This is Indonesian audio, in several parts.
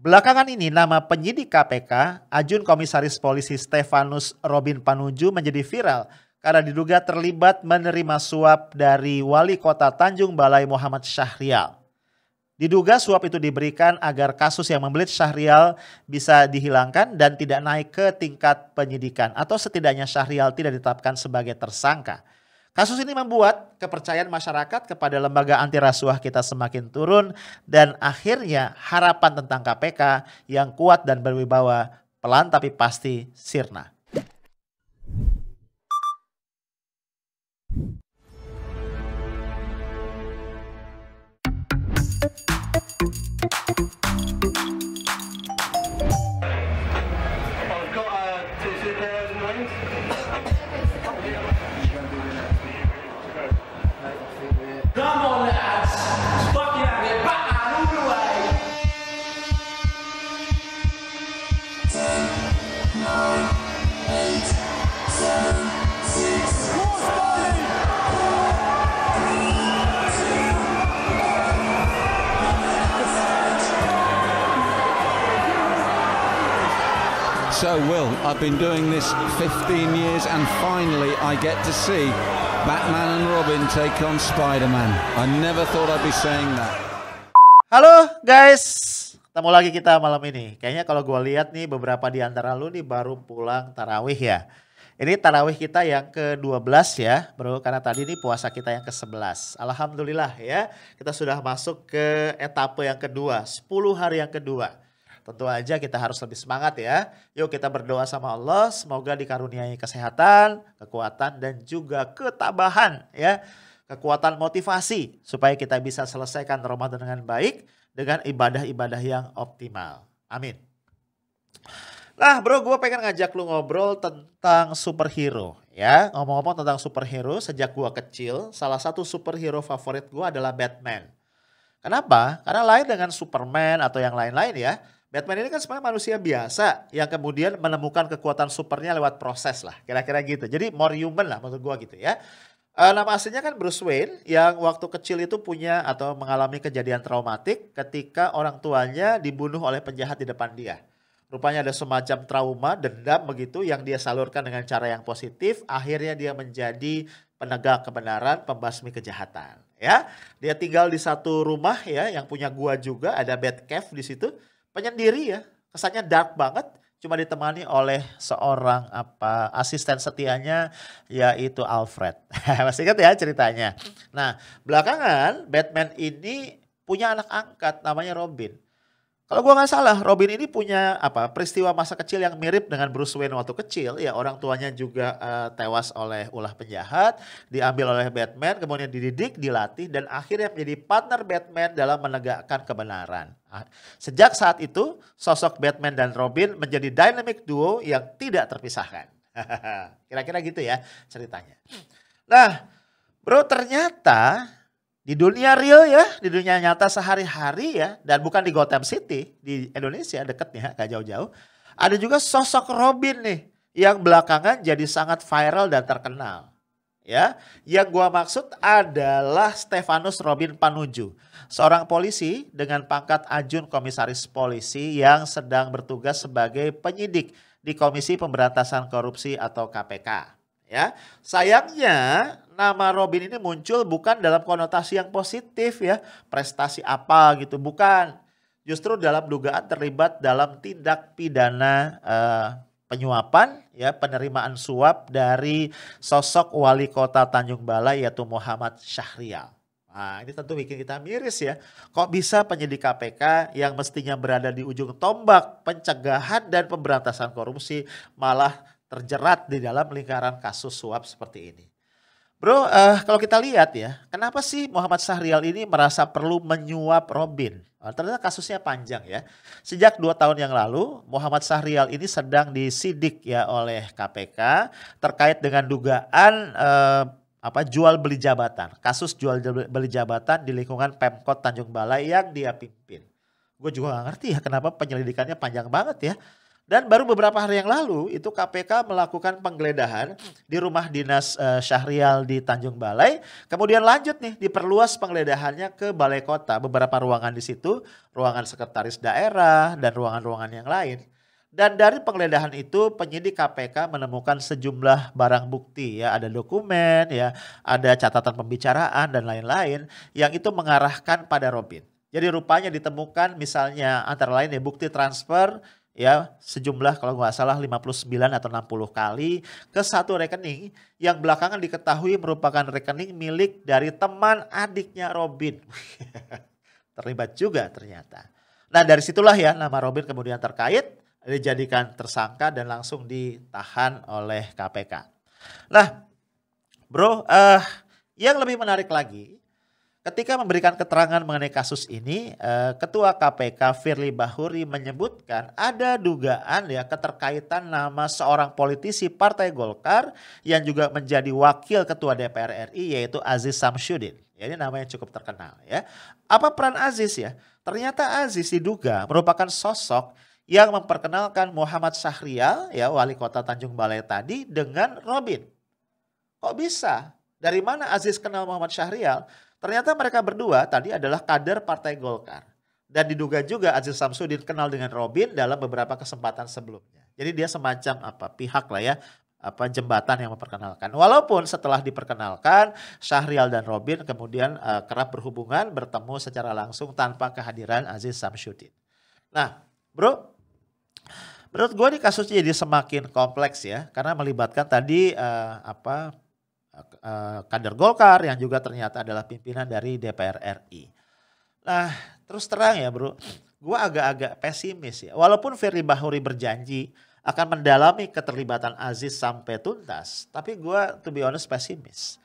Belakangan ini nama penyidik KPK, Ajun Komisaris Polisi Stefanus Robin Panuju menjadi viral karena diduga terlibat menerima suap dari Wali Kota Tanjung Balai Muhammad Syahrial. Diduga suap itu diberikan agar kasus yang membelit Syahrial bisa dihilangkan dan tidak naik ke tingkat penyidikan atau setidaknya Syahrial tidak ditetapkan sebagai tersangka. Kasus ini membuat kepercayaan masyarakat kepada lembaga anti rasuah kita semakin turun dan akhirnya harapan tentang KPK yang kuat dan berwibawa pelan tapi pasti sirna. Come on, lads. Fucking have it. Batman all the way. 10, 9, 8, 7, 6, 5, 4, 3, 2, 1. So Will, I've been doing this 15 years and finally I get to see Batman and Robin take on Spider-Man. I never thought I'd be saying that. Halo guys, ketemu lagi kita malam ini. Kayaknya kalau gue lihat nih beberapa di antara lu nih baru pulang tarawih ya. Ini tarawih kita yang ke-12 ya bro, karena tadi nih puasa kita yang ke-11. Alhamdulillah ya, kita sudah masuk ke etape yang kedua, 10 hari yang kedua. Tentu aja kita harus lebih semangat ya. Yuk kita berdoa sama Allah, semoga dikaruniai kesehatan, kekuatan dan juga ketabahan ya. Kekuatan motivasi supaya kita bisa selesaikan Ramadan dengan baik dengan ibadah-ibadah yang optimal. Amin. Nah bro, gue pengen ngajak lu ngobrol tentang superhero ya. Ngomong-ngomong tentang superhero, sejak gue kecil salah satu superhero favorit gue adalah Batman. Kenapa? Karena lain dengan Superman atau yang lain-lain ya. Batman ini kan sebenarnya manusia biasa yang kemudian menemukan kekuatan supernya lewat proses lah. Kira-kira gitu. Jadi more human lah menurut gua gitu ya. Nama aslinya kan Bruce Wayne yang waktu kecil itu punya atau mengalami kejadian traumatik ketika orang tuanya dibunuh oleh penjahat di depan dia. Rupanya ada semacam trauma, dendam begitu yang dia salurkan dengan cara yang positif. Akhirnya dia menjadi penegak kebenaran, pembasmi kejahatan. Ya, dia tinggal di satu rumah ya yang punya gua juga, ada Batcave di situ. Penyendiri ya, kesannya dark banget, cuma ditemani oleh seorang asisten setianya yaitu Alfred. Masih ingat ya ceritanya. Nah, belakangan Batman ini punya anak angkat namanya Robin. Kalau gua nggak salah, Robin ini punya peristiwa masa kecil yang mirip dengan Bruce Wayne waktu kecil. Ya orang tuanya juga tewas oleh ulah penjahat, diambil oleh Batman, kemudian dididik, dilatih, dan akhirnya menjadi partner Batman dalam menegakkan kebenaran. Sejak saat itu, sosok Batman dan Robin menjadi dynamic duo yang tidak terpisahkan. Kira-kira gitu ya ceritanya. Nah, bro ternyata di dunia real ya, di dunia nyata sehari-hari ya, dan bukan di Gotham City, di Indonesia deketnya, gak jauh-jauh. Ada juga sosok Robin nih, yang belakangan jadi sangat viral dan terkenal. Ya, yang gua maksud adalah Stefanus Robin Panuju, seorang polisi dengan pangkat Ajun Komisaris Polisi yang sedang bertugas sebagai penyidik di Komisi Pemberantasan Korupsi atau KPK. Ya, sayangnya nama Robin ini muncul bukan dalam konotasi yang positif ya, prestasi apa gitu, bukan. Justru dalam dugaan terlibat dalam tindak pidana penyuapan ya, penerimaan suap dari sosok wali kota Tanjung Balai yaitu Muhammad Syahrial. Nah, ini tentu bikin kita miris ya. Kok bisa penyidik KPK yang mestinya berada di ujung tombak pencegahan dan pemberantasan korupsi malah terjerat di dalam lingkaran kasus suap seperti ini. Bro, kalau kita lihat ya, kenapa sih Muhammad Syahrial ini merasa perlu menyuap Robin? Ternyata kasusnya panjang ya. Sejak 2 tahun yang lalu, Muhammad Syahrial ini sedang disidik ya oleh KPK terkait dengan dugaan jual beli jabatan. Kasus jual beli jabatan di lingkungan Pemkot Tanjung Balai yang dia pimpin. Gue juga gak ngerti ya kenapa penyelidikannya panjang banget ya. Dan baru beberapa hari yang lalu itu KPK melakukan penggeledahan di rumah dinas Syahrial di Tanjung Balai. Kemudian lanjut nih diperluas penggeledahannya ke Balai Kota. Beberapa ruangan di situ, ruangan sekretaris daerah dan ruangan-ruangan yang lain. Dan dari penggeledahan itu penyidik KPK menemukan sejumlah barang bukti ya, ada dokumen ya, ada catatan pembicaraan dan lain-lain yang itu mengarahkan pada Robin. Jadi rupanya ditemukan misalnya antara lain ya bukti transfer ya sejumlah kalau nggak salah 59 atau 60 kali ke satu rekening yang belakangan diketahui merupakan rekening milik dari teman adiknya Robin. Terlibat juga ternyata. Nah dari situlah ya nama Robin kemudian terkait, dijadikan tersangka dan langsung ditahan oleh KPK. Nah bro, yang lebih menarik lagi, ketika memberikan keterangan mengenai kasus ini, Ketua KPK Firly Bahuri menyebutkan ada dugaan ya keterkaitan nama seorang politisi Partai Golkar yang juga menjadi wakil Ketua DPR RI yaitu Aziz Samsudin. Ya, ini namanya cukup terkenal ya. Apa peran Aziz ya? Ternyata Aziz diduga merupakan sosok yang memperkenalkan Muhammad Syahrial ya wali kota Tanjung Balai tadi dengan Robin. Kok bisa? Dari mana Aziz kenal Muhammad Syahrial? Ternyata mereka berdua tadi adalah kader Partai Golkar. Dan diduga juga Aziz Samsudin kenal dengan Robin dalam beberapa kesempatan sebelumnya. Jadi dia semacam pihak lah ya, jembatan yang memperkenalkan. Walaupun setelah diperkenalkan Syahrial dan Robin kemudian kerap berhubungan, bertemu secara langsung tanpa kehadiran Aziz Samsudin. Nah bro, menurut gue nih kasusnya jadi semakin kompleks ya. Karena melibatkan tadi kader Golkar yang juga ternyata adalah pimpinan dari DPR RI. Nah terus terang ya bro, gue agak-agak pesimis ya. Walaupun Firly Bahuri berjanji akan mendalami keterlibatan Aziz sampai tuntas. Tapi gue to be honest pesimis.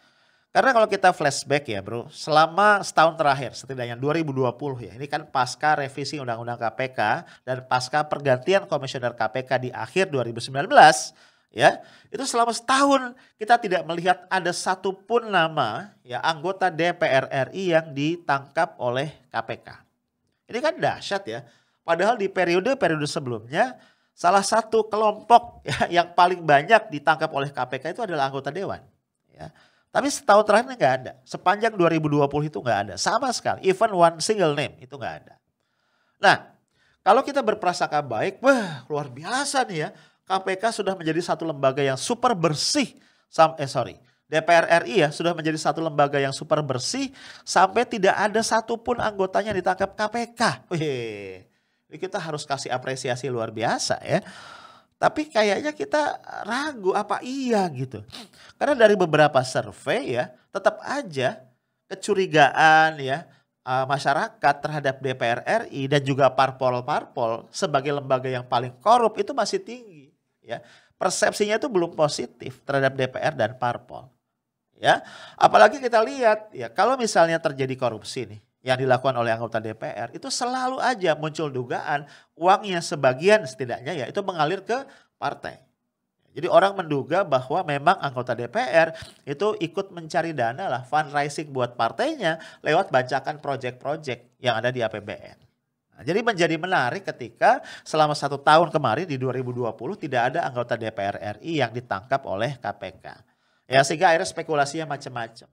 Karena kalau kita flashback ya bro, selama setahun terakhir setidaknya 2020 ya. Ini kan pasca revisi Undang-Undang KPK dan pasca pergantian komisioner KPK di akhir 2019 ya. Itu selama setahun kita tidak melihat ada satupun nama ya anggota DPR RI yang ditangkap oleh KPK. Ini kan dahsyat ya. Padahal di periode-periode sebelumnya salah satu kelompok ya, yang paling banyak ditangkap oleh KPK itu adalah anggota dewan ya. Tapi setahun terakhir nggak ada. Sepanjang 2020 itu nggak ada. Sama sekali. Even one single name itu nggak ada. Nah kalau kita berprasangka baik, wah luar biasa nih ya. KPK sudah menjadi satu lembaga yang super bersih. DPR RI ya sudah menjadi satu lembaga yang super bersih. Sampai tidak ada satupun anggotanya ditangkap KPK. Wih, ini kita harus kasih apresiasi luar biasa ya. Tapi kayaknya kita ragu apa iya gitu. Karena dari beberapa survei ya tetap aja kecurigaan ya masyarakat terhadap DPR RI dan juga parpol-parpol sebagai lembaga yang paling korup itu masih tinggi ya. Persepsinya itu belum positif terhadap DPR dan parpol. Ya, apalagi kita lihat ya kalau misalnya terjadi korupsi nih yang dilakukan oleh anggota DPR itu selalu aja muncul dugaan uangnya sebagian setidaknya ya itu mengalir ke partai. Jadi orang menduga bahwa memang anggota DPR itu ikut mencari dana lah fundraising buat partainya lewat bancakan proyek-proyek yang ada di APBN. Nah, jadi menjadi menarik ketika selama 1 tahun kemarin di 2020 tidak ada anggota DPR RI yang ditangkap oleh KPK. Ya sehingga akhirnya spekulasinya macam-macam.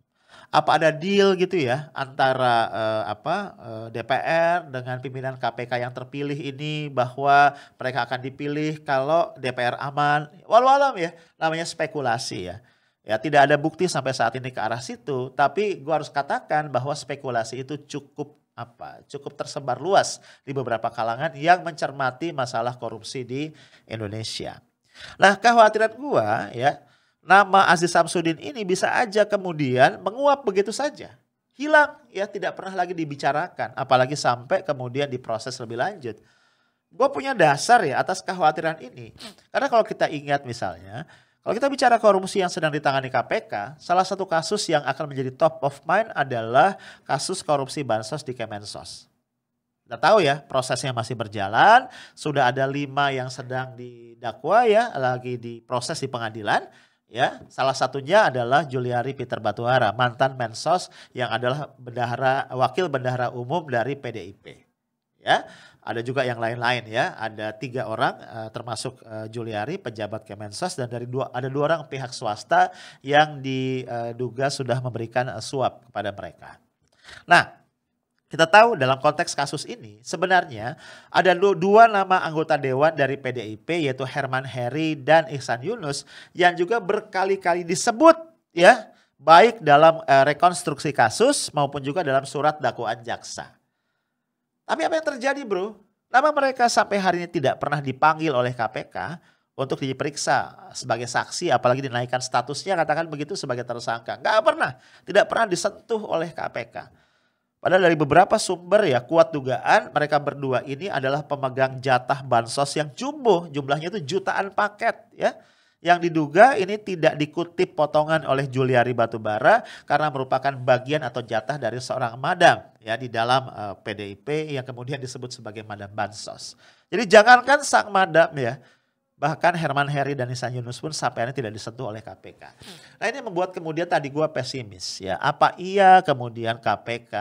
Apa ada deal gitu ya antara DPR dengan pimpinan KPK yang terpilih ini bahwa mereka akan dipilih kalau DPR aman. Walau alam ya namanya spekulasi ya. Ya tidak ada bukti sampai saat ini ke arah situ. Tapi gue harus katakan bahwa spekulasi itu cukup tersebar luas di beberapa kalangan yang mencermati masalah korupsi di Indonesia. Nah kekhawatiran gue ya. Nama Aziz Samsudin ini bisa aja kemudian menguap begitu saja. Hilang ya tidak pernah lagi dibicarakan. Apalagi sampai kemudian diproses lebih lanjut. Gue punya dasar ya atas kekhawatiran ini. Karena kalau kita ingat misalnya. Kalau kita bicara korupsi yang sedang ditangani KPK. Salah satu kasus yang akan menjadi top of mind adalah kasus korupsi bansos di Kemensos. Kita tahu ya prosesnya masih berjalan. Sudah ada 5 yang sedang didakwa ya. Lagi diproses di pengadilan. Ya, salah satunya adalah Juliari Peter Batuara, mantan Mensos yang adalah wakil bendahara umum dari PDIP. Ya, ada juga yang lain-lain ya. Ada 3 orang termasuk Juliari, pejabat Kemensos, dan ada 2 orang pihak swasta yang diduga sudah memberikan suap kepada mereka. Nah, kita tahu dalam konteks kasus ini sebenarnya ada 2 nama anggota dewan dari PDIP, yaitu Herman Heri dan Ihsan Yunus, yang juga berkali-kali disebut ya, baik dalam rekonstruksi kasus maupun juga dalam surat dakwaan jaksa. Tapi apa yang terjadi, bro? Nama mereka sampai hari ini tidak pernah dipanggil oleh KPK untuk diperiksa sebagai saksi, apalagi dinaikkan statusnya, katakan begitu, sebagai tersangka. Nggak pernah, tidak pernah disentuh oleh KPK. Padahal dari beberapa sumber ya, kuat dugaan mereka berdua ini adalah pemegang jatah bansos yang jumbo, jumlahnya itu jutaan paket ya. Yang diduga ini tidak dikutip potongan oleh Juliari Batubara karena merupakan bagian atau jatah dari seorang madam ya di dalam PDIP yang kemudian disebut sebagai madam bansos. Jadi jangankan sang madam ya, bahkan Herman Heri dan Ihsan Yunus pun sampai ini tidak disentuh oleh KPK. Nah, ini membuat kemudian tadi gua pesimis ya. Apa iya kemudian KPK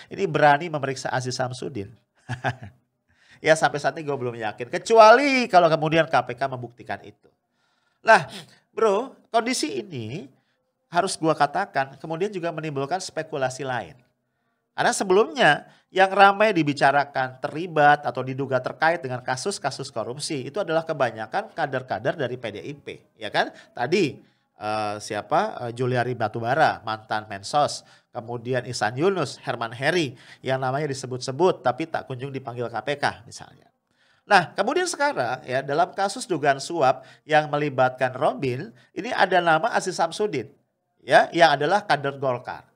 ini berani memeriksa Aziz Samsudin? Ya sampai saat ini gue belum yakin. Kecuali kalau kemudian KPK membuktikan itu. Nah bro, kondisi ini harus gua katakan kemudian juga menimbulkan spekulasi lain. Karena sebelumnya yang ramai dibicarakan terlibat atau diduga terkait dengan kasus-kasus korupsi itu adalah kebanyakan kader-kader dari PDIP, ya kan? Tadi Juliari Batubara, mantan Mensos, kemudian Ihsan Yunus, Herman Heri yang namanya disebut-sebut tapi tak kunjung dipanggil KPK misalnya. Nah, kemudian sekarang ya dalam kasus dugaan suap yang melibatkan Robin, ini ada nama Aziz Samsudin ya yang adalah kader Golkar.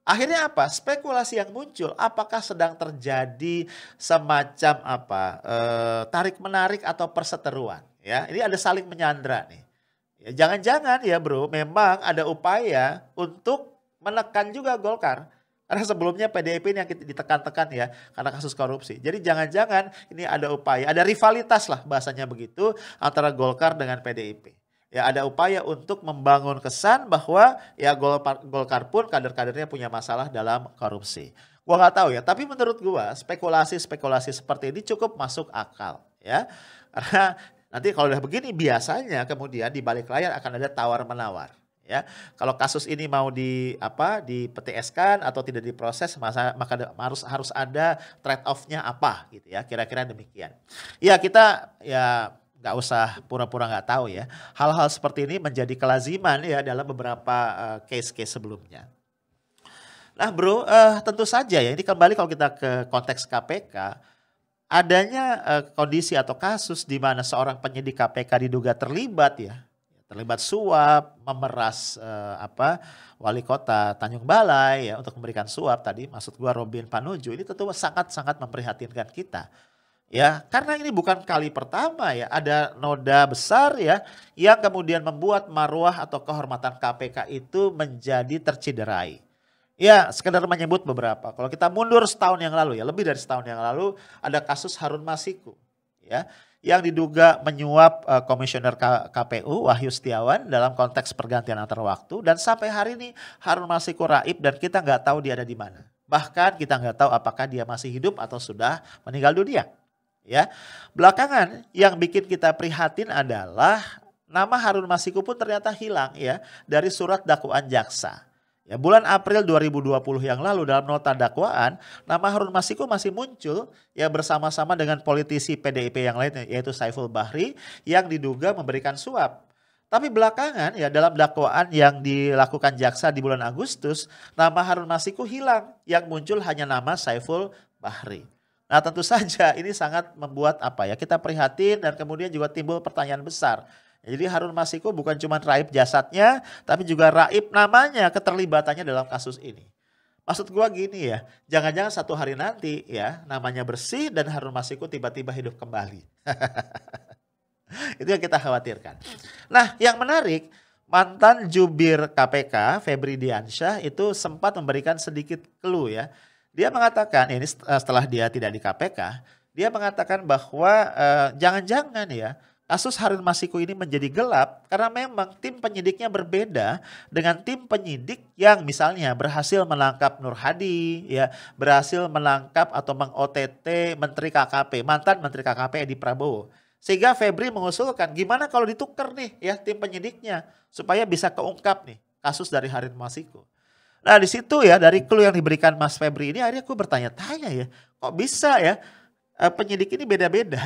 Akhirnya apa? Spekulasi yang muncul, apakah sedang terjadi semacam tarik menarik atau perseteruan? Ya, ini ada saling menyandra nih. Ya, jangan-jangan ya bro, memang ada upaya untuk menekan juga Golkar. Karena sebelumnya PDIP ini yang ditekan-tekan ya karena kasus korupsi. Jadi jangan-jangan ini ada upaya, ada rivalitas lah bahasanya begitu antara Golkar dengan PDIP. Ya ada upaya untuk membangun kesan bahwa ya Golkar pun kader-kadernya punya masalah dalam korupsi. Gua nggak tahu ya, tapi menurut gua spekulasi-spekulasi seperti ini cukup masuk akal ya. Karena nanti kalau udah begini biasanya kemudian di balik layar akan ada tawar-menawar ya. Kalau kasus ini mau di-PTS-kan atau tidak diproses maka harus ada trade off-nya apa gitu ya. Kira-kira demikian. Ya kita ya nggak usah pura-pura nggak tahu ya. Hal-hal seperti ini menjadi kelaziman ya dalam beberapa case-case sebelumnya. Nah bro, tentu saja ya ini kembali kalau kita ke konteks KPK, adanya kondisi atau kasus di mana seorang penyidik KPK diduga terlibat suap, memeras wali kota Tanjung Balai ya untuk memberikan suap tadi, maksud gua Robin Panuju, ini tentu sangat-sangat memprihatinkan kita. Ya, karena ini bukan kali pertama ya ada noda besar ya yang kemudian membuat marwah atau kehormatan KPK itu menjadi tercederai. Ya, sekedar menyebut beberapa. Kalau kita mundur setahun yang lalu ya, lebih dari setahun yang lalu ada kasus Harun Masiku ya yang diduga menyuap komisioner KPU Wahyu Setiawan dalam konteks pergantian antar waktu, dan sampai hari ini Harun Masiku raib dan kita nggak tahu dia ada di mana. Bahkan kita nggak tahu apakah dia masih hidup atau sudah meninggal dunia. Ya, belakangan yang bikin kita prihatin adalah nama Harun Masiku pun ternyata hilang ya dari surat dakwaan jaksa. Ya, bulan April 2020 yang lalu dalam nota dakwaan, nama Harun Masiku masih muncul ya bersama-sama dengan politisi PDIP yang lain yaitu Saiful Bahri yang diduga memberikan suap. Tapi belakangan ya dalam dakwaan yang dilakukan jaksa di bulan Agustus, nama Harun Masiku hilang, yang muncul hanya nama Saiful Bahri. Nah tentu saja ini sangat membuat kita prihatin dan kemudian juga timbul pertanyaan besar. Jadi Harun Masiku bukan cuma raib jasadnya, tapi juga raib namanya, keterlibatannya dalam kasus ini. Maksud gua gini ya, jangan-jangan satu hari nanti ya namanya bersih dan Harun Masiku tiba-tiba hidup kembali. Itu yang kita khawatirkan. Nah yang menarik, mantan jubir KPK Febri Diansyah itu sempat memberikan sedikit clue ya. Dia mengatakan, ini setelah dia tidak di KPK, dia mengatakan bahwa jangan-jangan ya kasus Harun Masiku ini menjadi gelap karena memang tim penyidiknya berbeda dengan tim penyidik yang misalnya berhasil menangkap Nur Hadi, ya, berhasil menangkap atau meng-OTT Menteri KKP, mantan Menteri KKP Edi Prabowo. Sehingga Febri mengusulkan gimana kalau ditukar nih ya tim penyidiknya supaya bisa keungkap nih kasus dari Harun Masiku. Nah di situ ya dari clue yang diberikan Mas Febri ini akhirnya aku bertanya-tanya ya kok bisa ya penyidik ini beda-beda.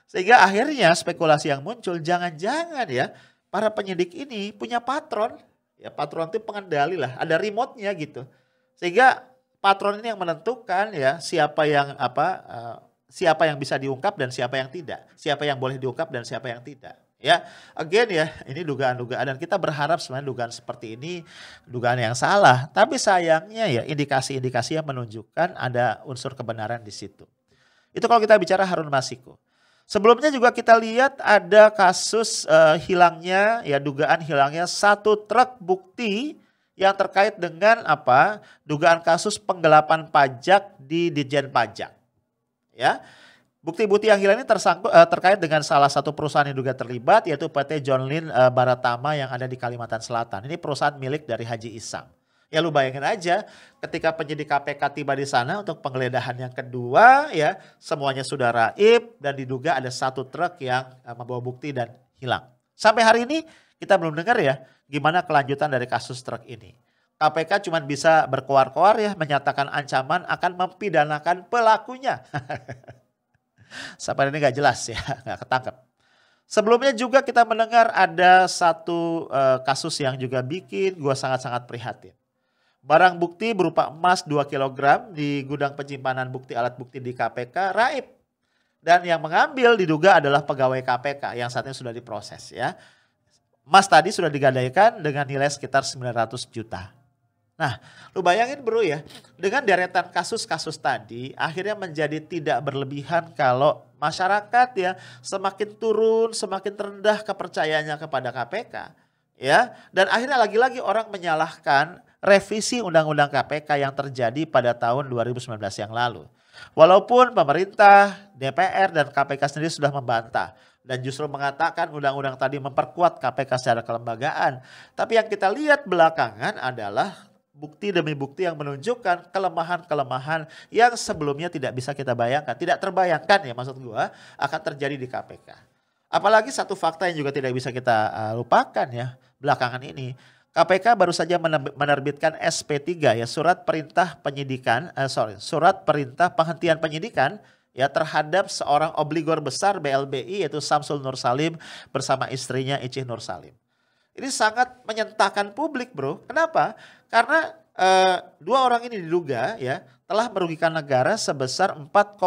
Sehingga akhirnya spekulasi yang muncul jangan-jangan ya para penyidik ini punya patron. Ya patron itu pengendali lah, ada remote-nya gitu. Sehingga patron ini yang menentukan ya siapa yang siapa yang bisa diungkap dan siapa yang tidak. Siapa yang boleh diungkap dan siapa yang tidak. Ya, again ya, ini dugaan-dugaan dan kita berharap sebenarnya dugaan seperti ini dugaan yang salah. Tapi sayangnya ya indikasi-indikasi yang menunjukkan ada unsur kebenaran di situ. Itu kalau kita bicara Harun Masiku. Sebelumnya juga kita lihat ada kasus hilangnya ya dugaan hilangnya satu truk bukti yang terkait dengan dugaan kasus penggelapan pajak di Ditjen Pajak. Ya. Bukti-bukti yang hilang ini terkait dengan salah satu perusahaan yang juga terlibat yaitu PT John Lynn Baratama yang ada di Kalimantan Selatan. Ini perusahaan milik dari Haji Isam. Ya lu bayangin aja ketika penyidik KPK tiba di sana untuk penggeledahan yang kedua ya semuanya sudah raib dan diduga ada satu truk yang membawa bukti dan hilang. Sampai hari ini kita belum dengar ya gimana kelanjutan dari kasus truk ini. KPK cuma bisa berkoar-koar ya menyatakan ancaman akan mempidanakan pelakunya. Sampai ini gak jelas ya, gak ketangkep. Sebelumnya juga kita mendengar ada satu kasus yang juga bikin gue sangat-sangat prihatin. Barang bukti berupa emas 2 kg di gudang penyimpanan bukti alat bukti di KPK raib. Dan yang mengambil diduga adalah pegawai KPK yang saat ini sudah diproses ya. Emas tadi sudah digadaikan dengan nilai sekitar 900 juta. Nah, lu bayangin bro ya, dengan deretan kasus-kasus tadi akhirnya menjadi tidak berlebihan kalau masyarakat ya semakin turun, semakin rendah kepercayaannya kepada KPK. Ya, dan akhirnya lagi-lagi orang menyalahkan revisi Undang-Undang KPK yang terjadi pada tahun 2019 yang lalu. Walaupun pemerintah, DPR dan KPK sendiri sudah membantah dan justru mengatakan undang-undang tadi memperkuat KPK secara kelembagaan. Tapi yang kita lihat belakangan adalah bukti demi bukti yang menunjukkan kelemahan-kelemahan yang sebelumnya tidak bisa kita bayangkan. Tidak terbayangkan ya maksud gua akan terjadi di KPK. Apalagi satu fakta yang juga tidak bisa kita lupakan ya belakangan ini. KPK baru saja menerbitkan SP3 ya surat perintah penghentian penyidikan ya terhadap seorang obligor besar BLBI yaitu Samsul Nur Salim bersama istrinya Icih Nur Salim. Ini sangat menyentakkan publik bro. Kenapa? Karena dua orang ini diduga ya telah merugikan negara sebesar 4,58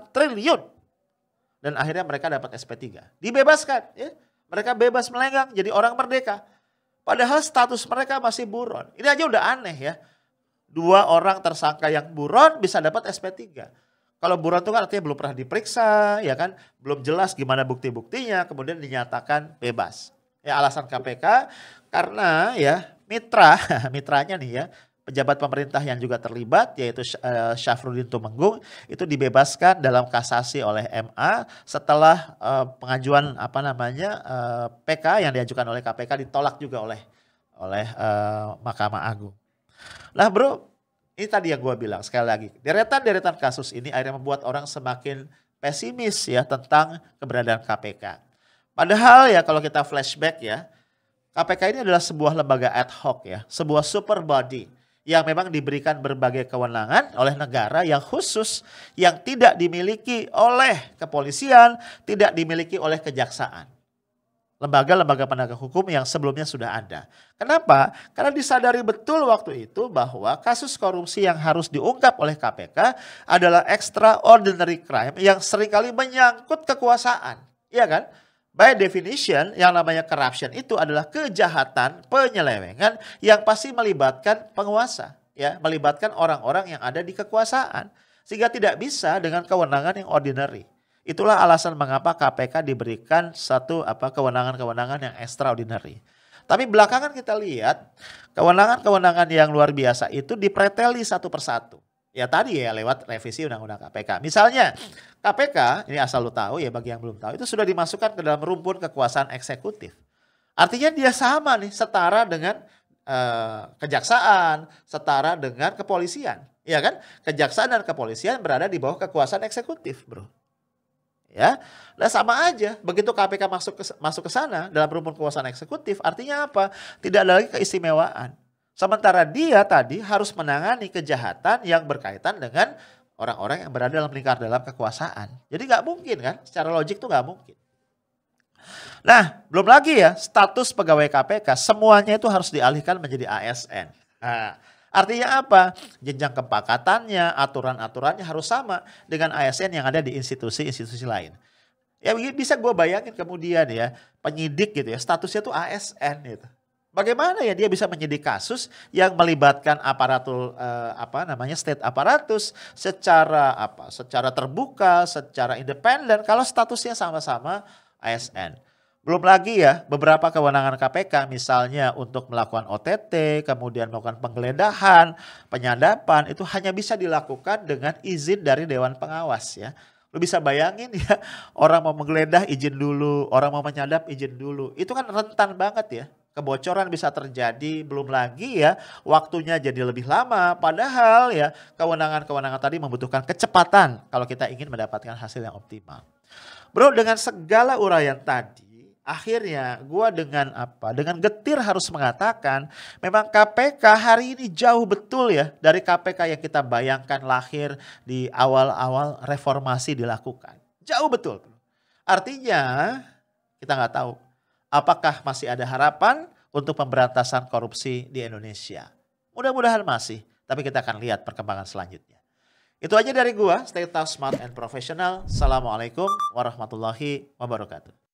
triliun. Dan akhirnya mereka dapat SP3. Dibebaskan ya. Mereka bebas melenggang jadi orang merdeka. Padahal status mereka masih buron. Ini aja udah aneh ya. Dua orang tersangka yang buron bisa dapat SP3. Kalau buron itu kan artinya belum pernah diperiksa, ya kan? Belum jelas gimana bukti-buktinya, kemudian dinyatakan bebas. Ya alasan KPK karena ya mitranya nih ya, pejabat pemerintah yang juga terlibat yaitu Syafruddin Tumenggung itu dibebaskan dalam kasasi oleh MA setelah pengajuan PK yang diajukan oleh KPK ditolak juga oleh Mahkamah Agung. Lah bro, ini tadi yang gue bilang sekali lagi, deretan kasus ini akhirnya membuat orang semakin pesimis ya tentang keberadaan KPK. Padahal ya kalau kita flashback ya, KPK ini adalah sebuah lembaga ad hoc ya, sebuah super body yang memang diberikan berbagai kewenangan oleh negara yang khusus yang tidak dimiliki oleh kepolisian, tidak dimiliki oleh kejaksaan. Lembaga-lembaga penegak hukum yang sebelumnya sudah ada. Kenapa? Karena disadari betul waktu itu bahwa kasus korupsi yang harus diungkap oleh KPK adalah extraordinary crime yang seringkali menyangkut kekuasaan. Iya kan? By definition yang namanya corruption itu adalah kejahatan, penyelewengan yang pasti melibatkan penguasa. Ya, melibatkan orang-orang yang ada di kekuasaan. Sehingga tidak bisa dengan kewenangan yang ordinary. Itulah alasan mengapa KPK diberikan satu kewenangan-kewenangan yang extraordinary. Tapi belakangan kita lihat kewenangan-kewenangan yang luar biasa itu dipreteli satu persatu. Ya tadi ya lewat revisi Undang-Undang KPK. Misalnya KPK, ini asal lu tahu ya bagi yang belum tahu, itu sudah dimasukkan ke dalam rumpun kekuasaan eksekutif. Artinya dia sama nih, setara dengan kejaksaan, setara dengan kepolisian. Ya kan? Kejaksaan dan kepolisian berada di bawah kekuasaan eksekutif, bro. Ya, nah sama aja. Begitu KPK masuk ke sana dalam rumpun kekuasaan eksekutif, artinya apa? Tidak ada lagi keistimewaan. Sementara dia tadi harus menangani kejahatan yang berkaitan dengan orang-orang yang berada dalam lingkar dalam kekuasaan. Jadi nggak mungkin kan? Secara logik tuh nggak mungkin. Nah, belum lagi ya status pegawai KPK semuanya itu harus dialihkan menjadi ASN. Nah, artinya apa? Jenjang kepakatannya, aturan-aturannya harus sama dengan ASN yang ada di institusi-institusi lain. Ya bisa gue bayangin kemudian ya penyidik gitu ya statusnya tuh ASN gitu. Bagaimana ya dia bisa menyidik kasus yang melibatkan aparatur state aparatus secara terbuka, secara independen kalau statusnya sama-sama ASN. Belum lagi ya beberapa kewenangan KPK misalnya untuk melakukan OTT, kemudian melakukan penggeledahan, penyadapan itu hanya bisa dilakukan dengan izin dari Dewan Pengawas ya. Lu bisa bayangin ya orang mau menggeledah izin dulu, orang mau menyadap izin dulu. Itu kan rentan banget ya. Kebocoran bisa terjadi, belum lagi ya waktunya jadi lebih lama. Padahal ya kewenangan-kewenangan tadi membutuhkan kecepatan kalau kita ingin mendapatkan hasil yang optimal. Bro, dengan segala uraian tadi, akhirnya gue dengan getir harus mengatakan memang KPK hari ini jauh betul ya dari KPK yang kita bayangkan lahir di awal-awal reformasi dilakukan. Jauh betul. Artinya kita nggak tahu apakah masih ada harapan untuk pemberantasan korupsi di Indonesia. Mudah-mudahan masih, tapi kita akan lihat perkembangan selanjutnya. Itu aja dari gua, stay tough, smart and professional. Assalamualaikum warahmatullahi wabarakatuh.